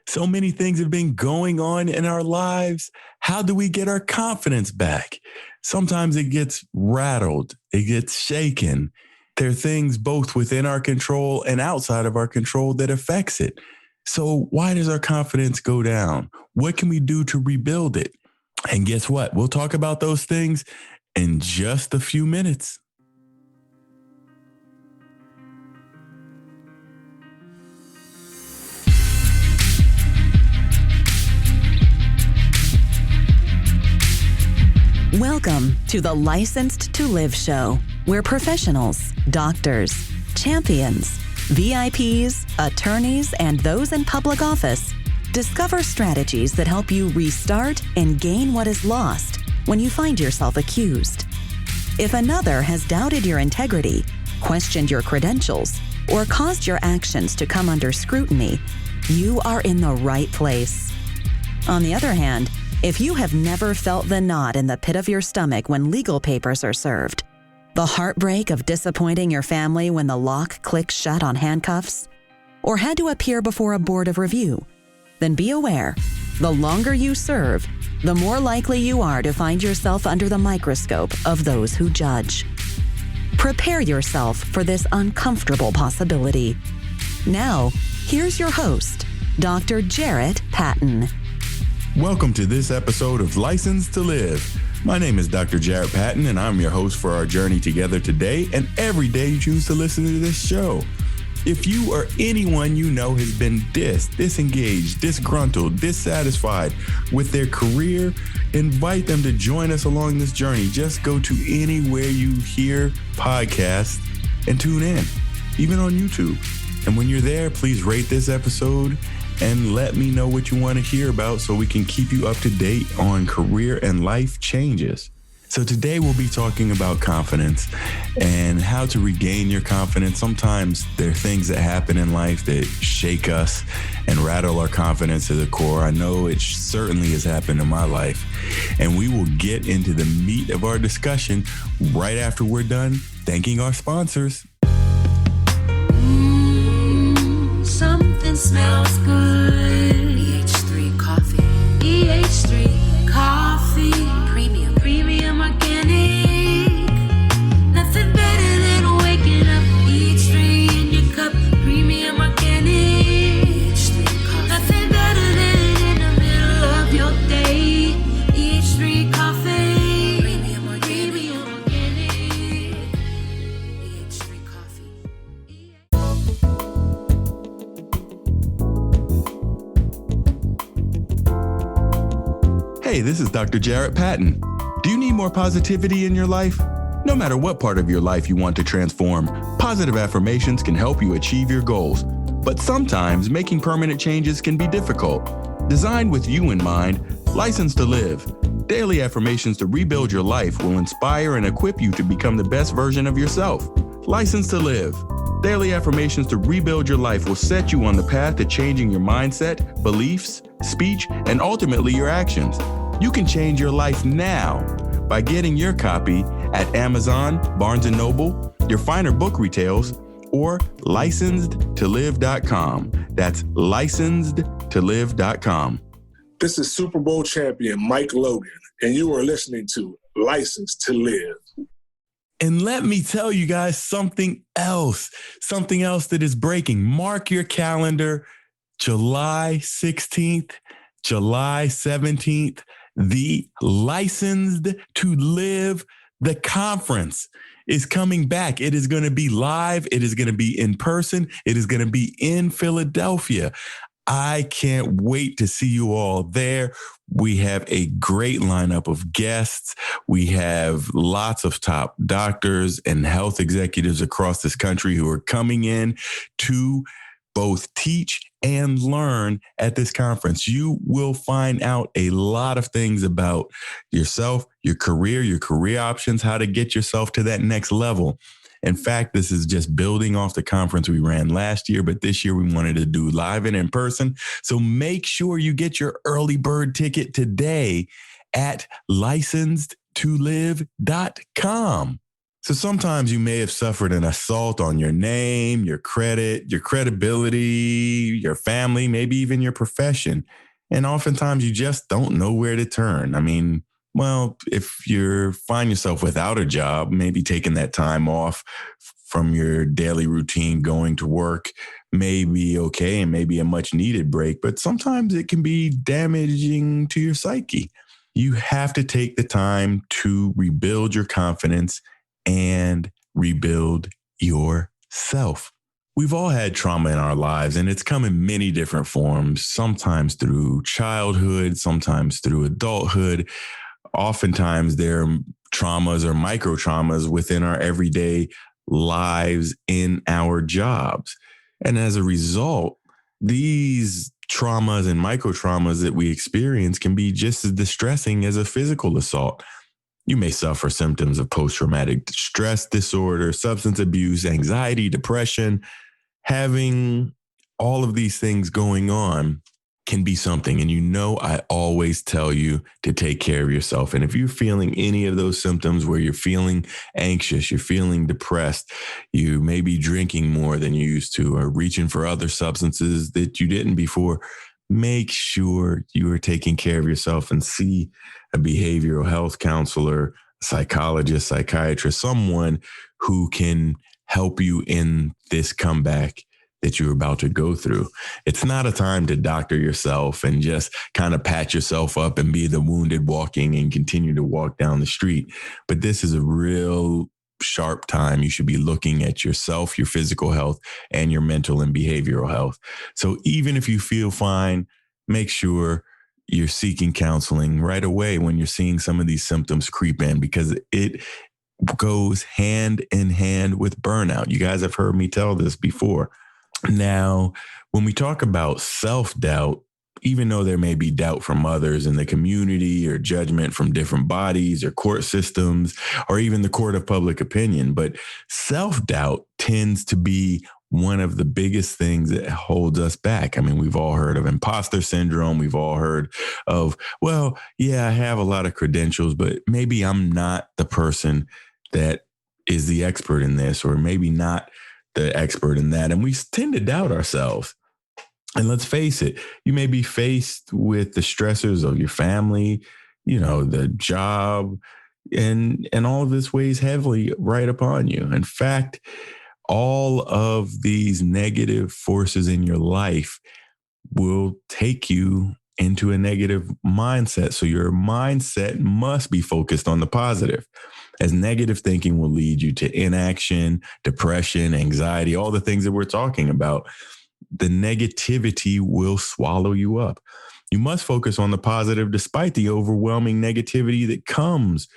So many things have been going on in our lives. How do we get our confidence back? Sometimes it gets rattled, it gets shaken. There are things both within our control and outside of our control that affects it. So why does our confidence go down? What can we do to rebuild it? And guess what? We'll talk about those things in just a few minutes. Welcome to the Licensed to Live show, where professionals, doctors, champions, VIPs, attorneys, and those in public office discover strategies that help you restart and gain what is lost when you find yourself accused. If another has doubted your integrity, questioned your credentials, or caused your actions to come under scrutiny, you are in the right place. On the other hand, if you have never felt the knot in the pit of your stomach when legal papers are served, the heartbreak of disappointing your family when the lock clicks shut on handcuffs, or had to appear before a board of review, then be aware, the longer you serve, the more likely you are to find yourself under the microscope of those who judge. Prepare yourself for this uncomfortable possibility. Now, here's your host, Dr. Jarrett Patton. Welcome to this episode of Licensed to Live. My name is Dr. Jarrett Patton, and I'm your host for our journey together today and every day you choose to listen to this show. If you or anyone you know has been disengaged, disgruntled, dissatisfied with their career, invite them to join us along this journey. Just go to anywhere you hear podcasts and tune in, even on YouTube. And when you're there, please rate this episode and let me know what you want to hear about so we can keep you up to date on career and life changes. So today we'll be talking about confidence and how to regain your confidence. Sometimes there are things that happen in life that shake us and rattle our confidence to the core. I know it certainly has happened in my life. And we will get into the meat of our discussion right after we're done thanking our sponsors. Something smells good. EH3 coffee. EH3 coffee. Premium organic. Nothing better than waking up. EH3 in your cup. Premium organic. EH3 coffee. Nothing better than in the middle of your day. EH3 coffee. Premium organic. EH3 coffee. Hey, this is Dr. Jarrett Patton. Do you need more positivity in your life? No matter what part of your life you want to transform, positive affirmations can help you achieve your goals. But sometimes making permanent changes can be difficult. Designed with you in mind, Licensed to Live. Daily affirmations to rebuild your life will inspire and equip you to become the best version of yourself. Licensed to Live. Daily affirmations to rebuild your life will set you on the path to changing your mindset, beliefs, speech, and ultimately your actions. You can change your life now by getting your copy at Amazon, Barnes & Noble, your finer book retails, or licensedtolive.com. That's licensedtolive.com. This is Super Bowl champion Mike Logan, and you are listening to Licensed to Live. And let me tell you guys something else that is breaking. Mark your calendar, July 16th, July 17th, the Licensed to Live, the conference is coming back. It is going to be live. It is going to be in person. It is going to be in Philadelphia. I can't wait to see you all there. We have a great lineup of guests. We have lots of top doctors and health executives across this country who are coming in to both teach and learn at this conference. You will find out a lot of things about yourself, your career options, how to get yourself to that next level. In fact, this is just building off the conference we ran last year, but this year we wanted to do live and in person. So make sure you get your early bird ticket today at licensedtolive.com. So sometimes you may have suffered an assault on your name, your credit, your credibility, your family, maybe even your profession. And oftentimes you just don't know where to turn. I mean, well, if you find yourself without a job, maybe taking that time off from your daily routine, going to work may be okay and maybe a much needed break, but sometimes it can be damaging to your psyche. You have to take the time to rebuild your confidence and rebuild yourself. We've all had trauma in our lives, and it's come in many different forms, sometimes through childhood, sometimes through adulthood. Oftentimes, there are traumas or micro traumas within our everyday lives in our jobs. And as a result, these traumas and micro traumas that we experience can be just as distressing as a physical assault. You may suffer symptoms of post traumatic stress disorder, substance abuse, anxiety, depression. Having all of these things going on can be something. And I always tell you to take care of yourself. And if you're feeling any of those symptoms where you're feeling anxious, you're feeling depressed, you may be drinking more than you used to, or reaching for other substances that you didn't before, make sure you are taking care of yourself and see a behavioral health counselor, psychologist, psychiatrist, someone who can help you in this comeback that you're about to go through. It's not a time to doctor yourself and just kind of pat yourself up and be the wounded walking and continue to walk down the street. But this is a real sharp time. You should be looking at yourself, your physical health, and your mental and behavioral health. So even if you feel fine, make sure you're seeking counseling right away when you're seeing some of these symptoms creep in, because it goes hand in hand with burnout. You guys have heard me tell this before. Now, when we talk about self-doubt, even though there may be doubt from others in the community or judgment from different bodies or court systems or even the court of public opinion, but self-doubt tends to be one of the biggest things that holds us back. I mean, we've all heard of imposter syndrome. We've all heard of, well, yeah, I have a lot of credentials, but maybe I'm not the person that is the expert in this, or maybe not the expert in that. And we tend to doubt ourselves. And let's face it, you may be faced with the stressors of your family, the job, and all of this weighs heavily right upon you. In fact, all of these negative forces in your life will take you into a negative mindset. So your mindset must be focused on the positive, as negative thinking will lead you to inaction, depression, anxiety, all the things that we're talking about. The negativity will swallow you up. You must focus on the positive despite the overwhelming negativity that comes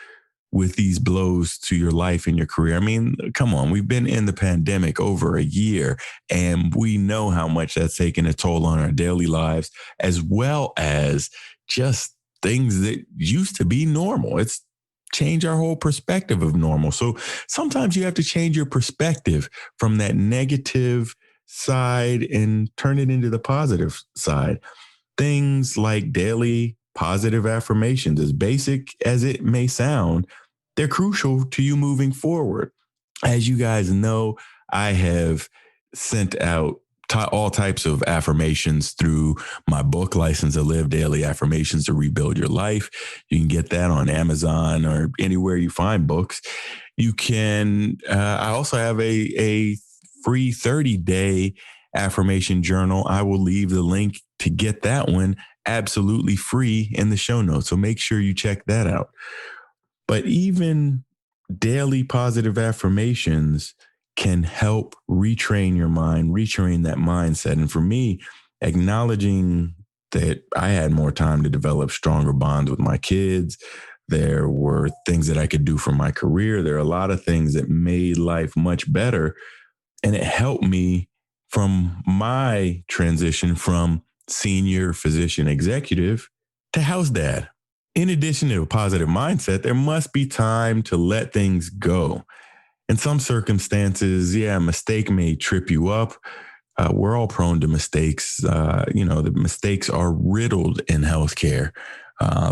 with these blows to your life and your career. I mean, come on, we've been in the pandemic over a year, and we know how much that's taken a toll on our daily lives, as well as just things that used to be normal. It's changed our whole perspective of normal. So sometimes you have to change your perspective from that negative side and turn it into the positive side. Things like daily positive affirmations, as basic as it may sound, they're crucial to you moving forward. As you guys know, I have sent out all types of affirmations through my book, License to Live, Daily Affirmations to Rebuild Your Life. You can get that on Amazon or anywhere you find books. You can, I also have a free 30-day affirmation journal. I will leave the link to get that one absolutely free in the show notes. So make sure you check that out. But even daily positive affirmations can help retrain your mind, retrain that mindset. And for me, acknowledging that I had more time to develop stronger bonds with my kids, there were things that I could do for my career. There are a lot of things that made life much better. And it helped me from my transition from senior physician executive to house dad. In addition to a positive mindset, there must be time to let things go. In some circumstances, a mistake may trip you up. We're all prone to mistakes. The mistakes are riddled in healthcare.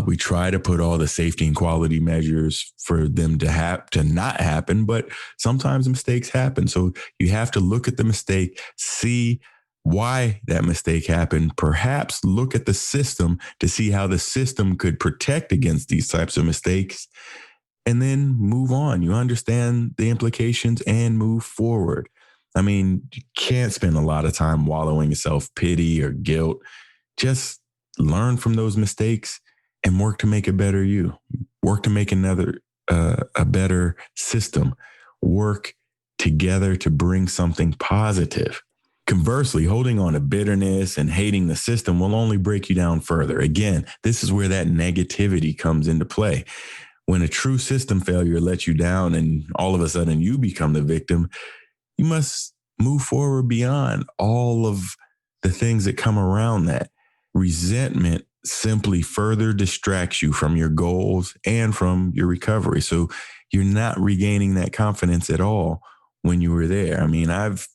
We try to put all the safety and quality measures for them to not happen, but sometimes mistakes happen. So you have to look at the mistake, see why that mistake happened, perhaps look at the system to see how the system could protect against these types of mistakes, and then move on. You understand the implications and move forward. I mean, you can't spend a lot of time wallowing in self-pity or guilt. Just learn from those mistakes and work to make a better you. Work to make a better system. Work together to bring something positive. Conversely, holding on to bitterness and hating the system will only break you down further. Again, this is where that negativity comes into play. When a true system failure lets you down and all of a sudden you become the victim, you must move forward beyond all of the things that come around that. Resentment simply further distracts you from your goals and from your recovery. So you're not regaining that confidence at all when you were there. I mean, I've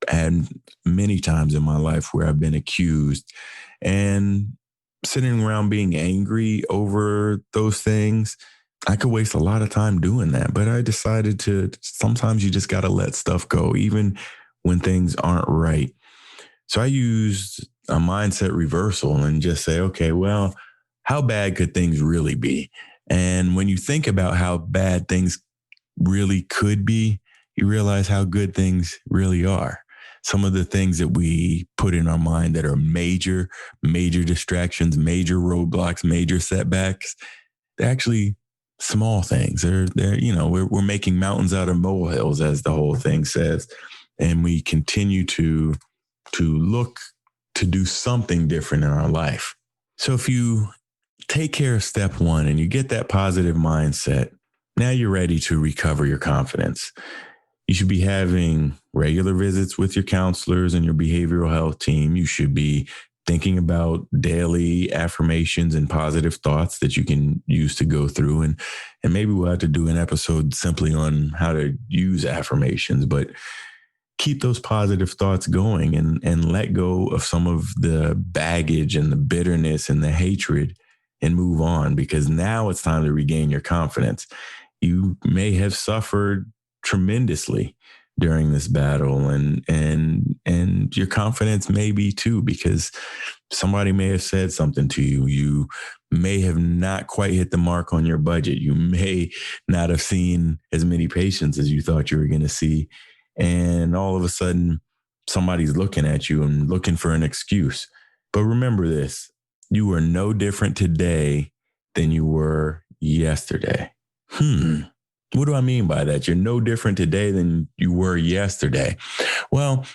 had many times in my life where I've been accused, and sitting around being angry over those things, I could waste a lot of time doing that. But I decided sometimes you just got to let stuff go, even when things aren't right. So I used a mindset reversal and just say, okay, well, how bad could things really be? And when you think about how bad things really could be, you realize how good things really are. Some of the things that we put in our mind that are major distractions, major roadblocks, major setbacks, they're actually small things. We're making mountains out of molehills, as the whole thing says. And we continue to look to do something different in our life. So if you take care of step one and you get that positive mindset, now you're ready to recover your confidence. You should be having regular visits with your counselors and your behavioral health team. You should be thinking about daily affirmations and positive thoughts that you can use to go through. And maybe we'll have to do an episode simply on how to use affirmations, but keep those positive thoughts going and let go of some of the baggage and the bitterness and the hatred and move on, because now it's time to regain your confidence. You may have suffered tremendously during this battle, and your confidence may be too, because somebody may have said something to you. You may have not quite hit the mark on your budget. You may not have seen as many patients as you thought you were going to see. And all of a sudden, somebody's looking at you and looking for an excuse. But remember this, you are no different today than you were yesterday. What do I mean by that? You're no different today than you were yesterday. Well,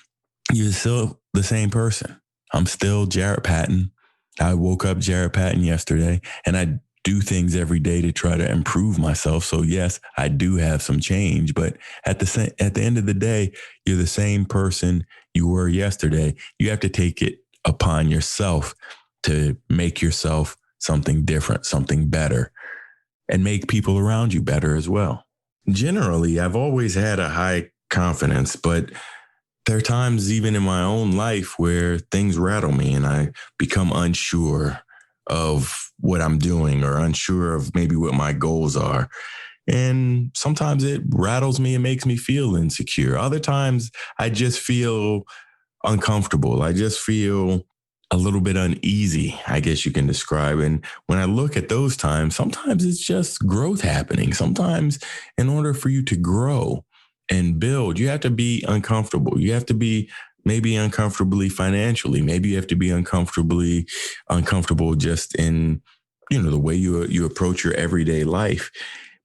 you're still the same person. I'm still Jarrett Patton. I woke up Jarrett Patton yesterday, and I do things every day to try to improve myself. So yes, I do have some change, but at the end of the day, you're the same person you were yesterday. You have to take it upon yourself to make yourself something different, something better, and make people around you better as well. Generally, I've always had a high confidence, but there are times even in my own life where things rattle me and I become unsure of what I'm doing or unsure of maybe what my goals are. And sometimes it rattles me and makes me feel insecure. Other times I just feel uncomfortable. I just feel a little bit uneasy, I guess you can describe. And when I look at those times, sometimes it's just growth happening. Sometimes in order for you to grow and build, you have to be uncomfortable. You have to be maybe uncomfortably financially. Maybe you have to be uncomfortable just in, the way you approach your everyday life.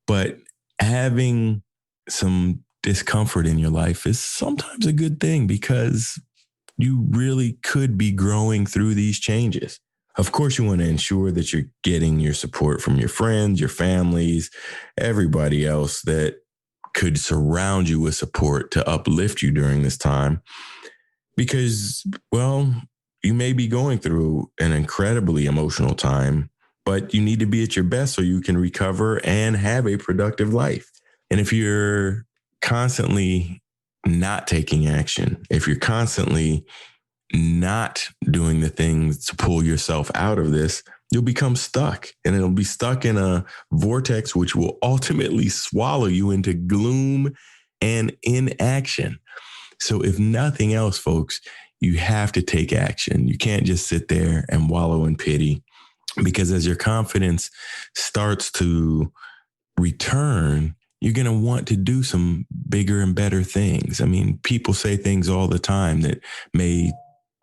But having some discomfort in your life is sometimes a good thing, because you really could be growing through these changes. Of course, you want to ensure that you're getting your support from your friends, your families, everybody else that could surround you with support to uplift you during this time. Because, well, you may be going through an incredibly emotional time, but you need to be at your best so you can recover and have a productive life. And if you're constantly not taking action, if you're constantly not doing the things to pull yourself out of this, you'll become stuck, and it'll be stuck in a vortex, which will ultimately swallow you into gloom and inaction. So if nothing else, folks, you have to take action. You can't just sit there and wallow in pity, because as your confidence starts to return, you're going to want to do some bigger and better things. I mean, people say things all the time that may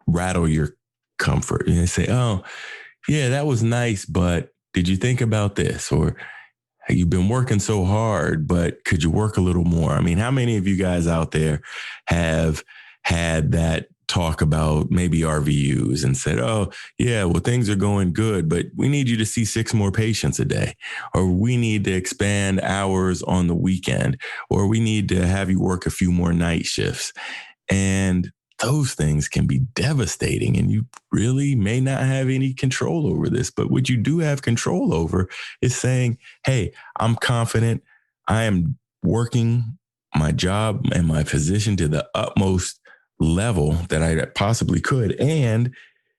rattle your comfort. And they say, oh, yeah, that was nice, but did you think about this? Or you've been working so hard, but could you work a little more? I mean, how many of you guys out there have had that talk about maybe RVUs and said, oh, yeah, well, things are going good, but we need you to see 6 more patients a day, or we need to expand hours on the weekend, or we need to have you work a few more night shifts. And those things can be devastating, and you really may not have any control over this. But what you do have control over is saying, hey, I'm confident. I am working my job and my position to the utmost level that I possibly could. And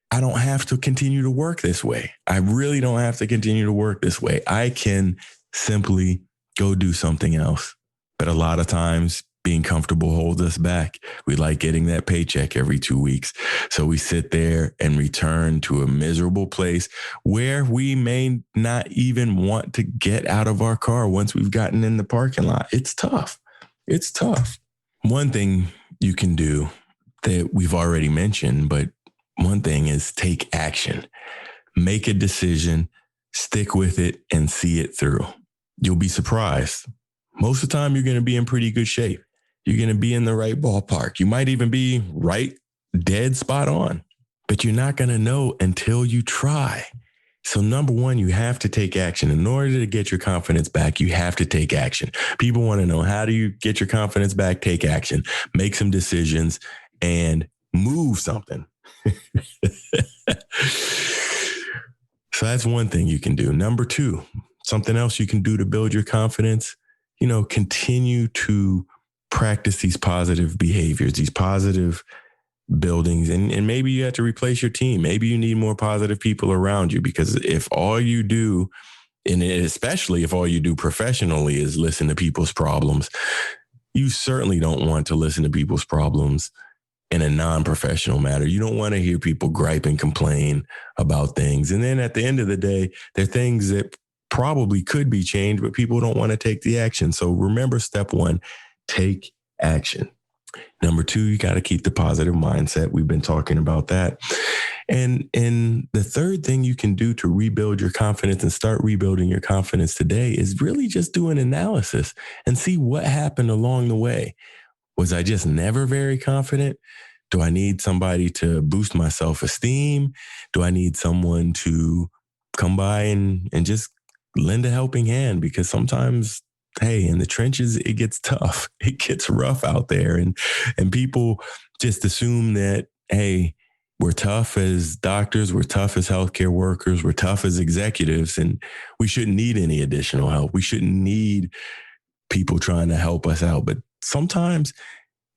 I don't have to continue to work this way. I really don't have to continue to work this way. I can simply go do something else. But a lot of times being comfortable holds us back. We like getting that paycheck every 2 weeks. So we sit there and return to a miserable place where we may not even want to get out of our car once we've gotten in the parking lot. It's tough. It's tough. One thing you can do that we've already mentioned, but one thing is take action. Make a decision, stick with it, and see it through. You'll be surprised. Most of the time, you're going to be in pretty good shape. You're going to be in the right ballpark. You might even be right, dead spot on, but you're not going to know until you try. So number one, you have to take action. In order to get your confidence back, you have to take action. People want to know, how do you get your confidence back? Take action, make some decisions, and move something. So that's one thing you can do. Number two, something else you can do to build your confidence, continue to practice these positive behaviors, these positive buildings. And maybe you have to replace your team. Maybe you need more positive people around you, because if all you do, and especially if all you do professionally, is listen to people's problems, you certainly don't want to listen to people's problems in a non-professional matter. You don't want to hear people gripe and complain about things. And then at the end of the day, there are things that probably could be changed, but people don't want to take the action. So remember, step one, take action. Number two, you got to keep the positive mindset. We've been talking about that. And the third thing you can do to rebuild your confidence and start rebuilding your confidence today is really just do an analysis and see what happened along the way. Was I just never very confident? Do I need somebody to boost my self-esteem? Do I need someone to come by and just lend a helping hand? Because sometimes, hey, in the trenches, it gets tough. It gets rough out there. And people just assume that, hey, we're tough as doctors, we're tough as healthcare workers, we're tough as executives, and we shouldn't need any additional help. We shouldn't need people trying to help us out. But sometimes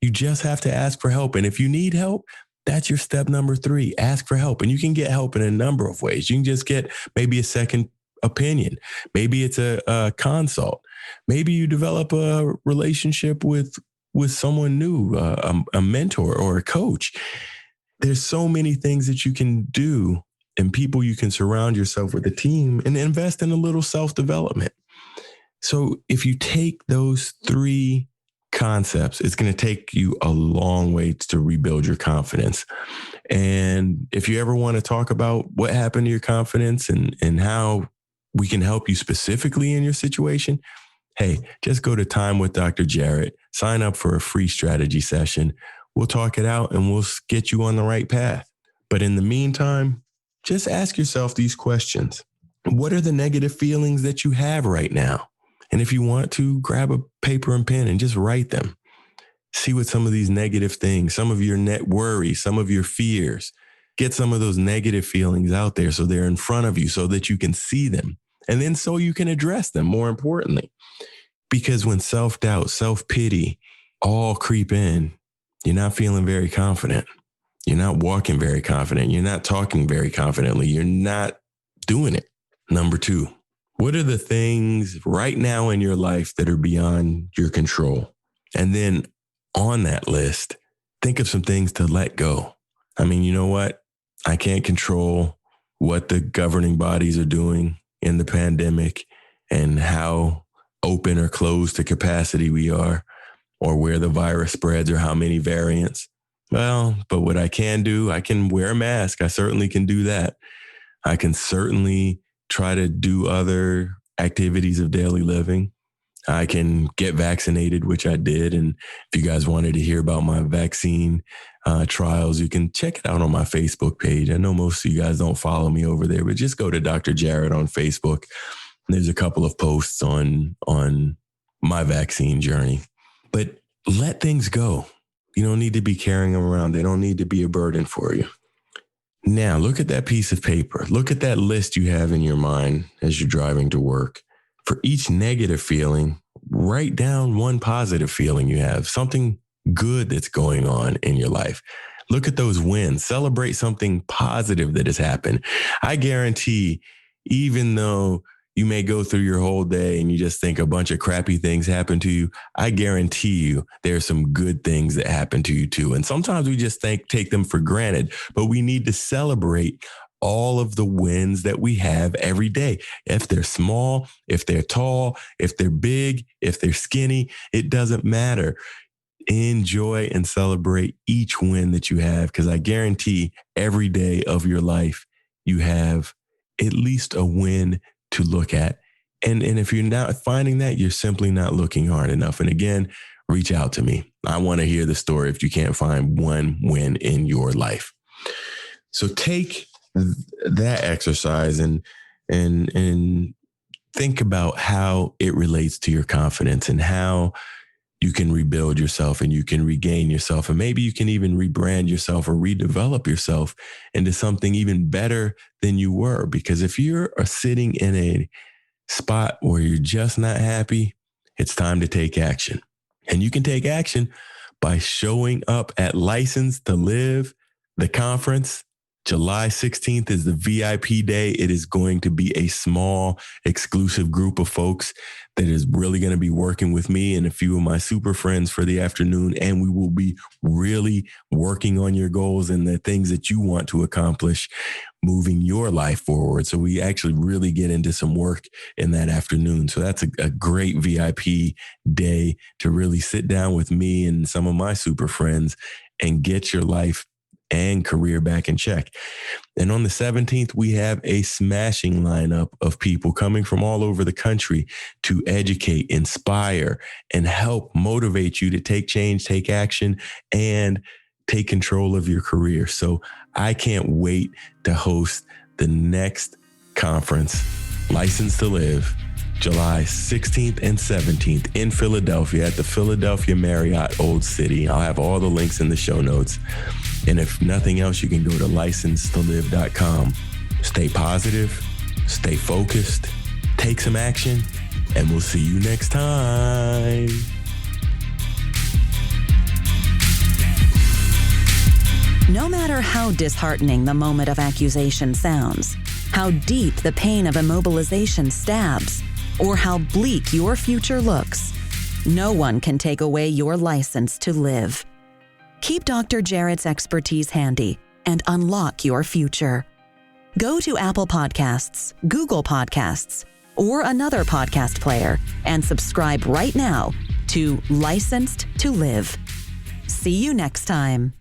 you just have to ask for help. And if you need help, that's your step number 3. Ask for help. And you can get help in a number of ways. You can just get maybe a second opinion. Maybe it's a consult. Maybe you develop a relationship with someone new, a mentor or a coach. There's so many things that you can do, and people you can surround yourself with, a team, and invest in a little self-development. So if you take those 3 concepts, it's going to take you a long way to rebuild your confidence. And if you ever want to talk about what happened to your confidence and how we can help you specifically in your situation, hey, just go to Time with Dr. Jarrett, sign up for a free strategy session. We'll talk it out and we'll get you on the right path. But in the meantime, just ask yourself these questions. What are the negative feelings that you have right now? And if you want to, grab a paper and pen and just write them. See what some of these negative things, some of your net worries, some of your fears, get some of those negative feelings out there so they're in front of you so that you can see them. And then so you can address them, more importantly. Because when self-doubt, self-pity all creep in, you're not feeling very confident. You're not walking very confident. You're not talking very confidently. You're not doing it. Number 2, what are the things right now in your life that are beyond your control? And then on that list, think of some things to let go. I mean, you know what? I can't control what the governing bodies are doing in the pandemic and how open or closed to capacity we are, or where the virus spreads or how many variants. Well, but what I can do, I can wear a mask. I certainly can do that. I can certainly try to do other activities of daily living. I can get vaccinated, which I did. And if you guys wanted to hear about my vaccine trials, you can check it out on my Facebook page. I know most of you guys don't follow me over there, but just go to Dr. Jared on Facebook. There's a couple of posts on my vaccine journey. But let things go. You don't need to be carrying them around. They don't need to be a burden for you. Now, look at that piece of paper. Look at that list you have in your mind as you're driving to work. For each negative feeling, write down one positive feeling you have, something good that's going on in your life. Look at those wins. Celebrate something positive that has happened. I guarantee, even though you may go through your whole day and you just think a bunch of crappy things happen to you, I guarantee you there's some good things that happen to you too. And sometimes we just take them for granted, but we need to celebrate all of the wins that we have every day. If they're small, if they're tall, if they're big, if they're skinny, it doesn't matter. Enjoy and celebrate each win that you have, because I guarantee every day of your life, you have at least a win to look at. And if you're not finding that, you're simply not looking hard enough. And again, reach out to me. I want to hear the story if you can't find one win in your life. So take that exercise and think about how it relates to your confidence and how you can rebuild yourself and you can regain yourself. And maybe you can even rebrand yourself or redevelop yourself into something even better than you were. Because if you're sitting in a spot where you're just not happy, it's time to take action. And you can take action by showing up at License to Live, the conference. July 16th is the VIP day. It is going to be a small, exclusive group of folks that is really going to be working with me and a few of my super friends for the afternoon. And we will be really working on your goals and the things that you want to accomplish, moving your life forward. So we actually really get into some work in that afternoon. So that's a great VIP day to really sit down with me and some of my super friends and get your life and career back in check. And on the 17th, we have a smashing lineup of people coming from all over the country to educate, inspire, and help motivate you to take change, take action, and take control of your career. So I can't wait to host the next conference, License to Live, July 16th and 17th in Philadelphia at the Philadelphia Marriott Old City. I'll have all the links in the show notes. And if nothing else, you can go to licensetolive.com. Stay positive, stay focused, take some action, and we'll see you next time. No matter how disheartening the moment of accusation sounds, how deep the pain of immobilization stabs, or how bleak your future looks, no one can take away your license to live. Keep Dr. Jared's expertise handy and unlock your future. Go to Apple Podcasts, Google Podcasts, or another podcast player and subscribe right now to Licensed to Live. See you next time.